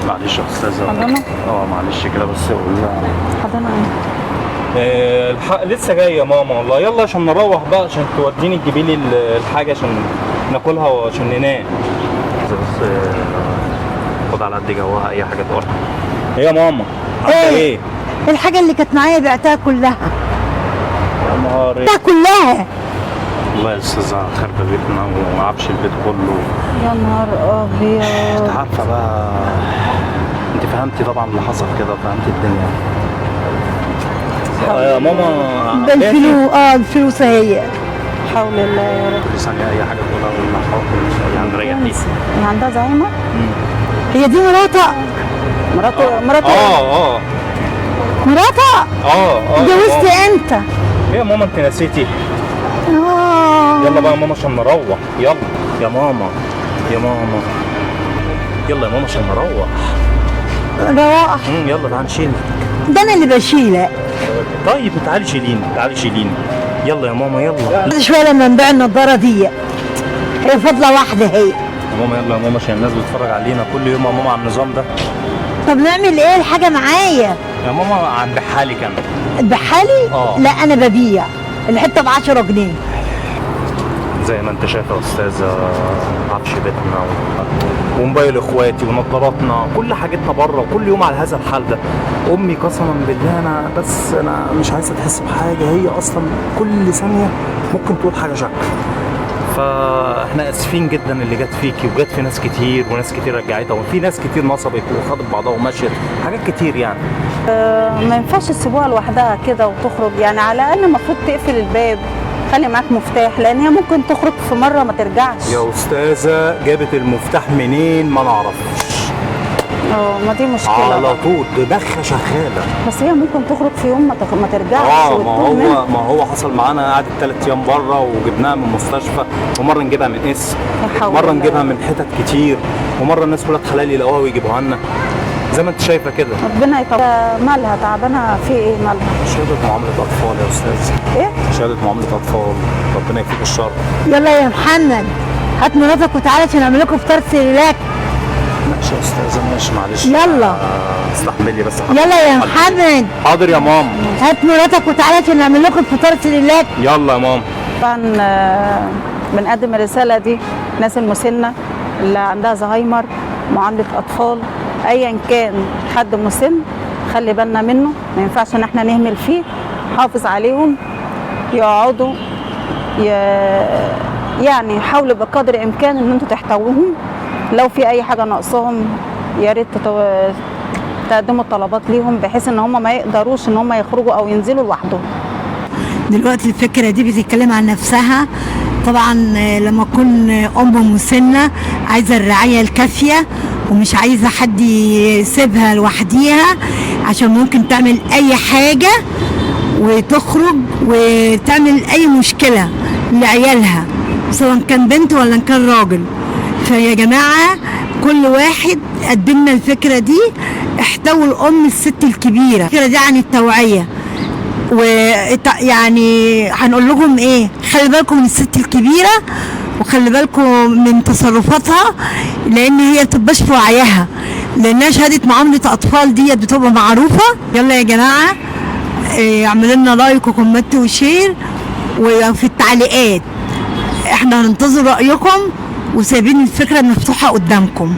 معلش يا استاذه. حضانة؟ معلش كده بس قول لها. حضانة الحق لسه جاي يا ماما والله. يلا عشان نروح بقى، عشان توديني تجيبي لي الحاجه عشان ناكلها وعشان ننام. بس خد على قد جوها اي حاجه تقولها. ايه يا ماما؟ عامله ايه؟ الحاجة اللي كانت معايا بعتها كلها. يا نهار بعتها كلها. والله يا استاذه خرب بيتنا وعفش البيت كله. يا نهار ابيض. انت عارفه بقى، انت فهمتي طبعا اللي حصل كده، فهمتي الدنيا. يا ماما ده الفلوس. الفلوس اهي. حول الله يا رب. كل ثانيه اي حاجه تقولها قلنا حاضر يعني نريحني. هي عندها زهايمر؟ هي دي مراتها. مراته مراتها. اتجوزت امتى؟ ايه يا ماما انت نسيتي؟ يلا بقى يا ماما عشان نروح. يلا يا ماما يا ماما. يلا يا ماما عشان نروح. رواح. يلا تعالي نشيل. ده انا اللي بشيلك. طيب تعالي شيليني، تعالي شيليني. يلا يا ماما يلا. بعد شويه لما نبيع النضاره دي هي فاضله واحده هي. يا ماما يلا يا ماما عشان الناس بتتفرج علينا كل يوم يا ماما على النظام ده. طب نعمل ايه؟ الحاجه معايا يا ماما عند حالك انا. تبيعها لا انا ببيع الحته ب 10 جنيه. زي ما انت شايفه يا استاذه، عفش بيتنا وموبايل اخواتي ونظاراتنا، كل حاجتنا بره، وكل يوم على هذا الحال ده. امي قسما بالله انا مش عايزه تحس بحاجه، هي اصلا كل ثانيه ممكن تقول حاجه شكل. فاحنا اسفين جدا اللي جت فيكي وجت في ناس كتير، وناس كتير رجعتها، وفي ناس كتير نصبت وخدت بعضها ومشيت، حاجات كتير يعني. ما ينفعش تسيبوها لوحدها كده وتخرج، يعني على الاقل المفروض تقفل الباب، خلي معاك مفتاح، لان هي ممكن تخرج في مره ما ترجعش. يا استاذه جابت المفتاح منين ما نعرفش. ما دي مشكله على طول دماغها شغاله. بس هي ممكن تخرج في يوم ما ترجعش. ما هو حصل معانا، قعدت 3 ايام بره وجبناها من المستشفى، ومره نجيبها من مره نجيبها من حتت كتير، ومره الناس ولاد حلال يلاقوها ويجيبوها لنا زي ما انت شايفه كده. ربنا يطلع. مالها تعبانه في ايه؟ مالها؟ شهاده معامله اطفال يا استاذ. ايه؟ شهاده معامله اطفال. ربنا يكفيك الشر. يلا يا محمد هات مراتك وتعالى عشان اعمل لكم فطار سريلاك. ماشي يا استاذه ماشي معلش. يلا استحملي بس. يلا يا محمد. حاضر يا ماما. هات مراتك وتعالى عشان نعمل لكم فطار سريلاك. يلا يا ماما. طبعا بنقدم الرساله دي الناس المسنه اللي عندها زهايمر، معامله اطفال، ايا كان حد مسن خلي بالنا منه، ما ينفعش ان احنا نهمل فيه، حافظ عليهم، يقعدوا يعني حاولوا بقدر الامكان ان انتوا تحتووهم، لو في اي حاجه ناقصهم يا ريت تقدموا الطلبات ليهم بحيث ان هم ما يقدروش ان هم يخرجوا او ينزلوا لوحدهم. دلوقتي الفكره دي بتتكلم عن نفسها. طبعا لما اكون ام مسنه عايزه الرعايه الكافيه ومش عايزه حد يسيبها لوحديها، عشان ممكن تعمل اي حاجه وتخرج وتعمل اي مشكله لعيالها سواء كان بنت ولا كان راجل. فيا جماعه كل واحد قدمنا الفكره دي، احتووا الام الست الكبيره. الفكره دي عن التوعيه، ويعني هنقول لهم ايه؟ خلي بالكم من الست الكبيره وخلي بالكم من تصرفاتها، لان هي بتبقاش في وعيها، لانها شهاده معامله اطفال ديت بتبقى معروفه. يلا يا جماعه اعملوا لنا لايك وكومنت وشير، وفي التعليقات احنا هننتظر رايكم وسايبين الفكره مفتوحه قدامكم.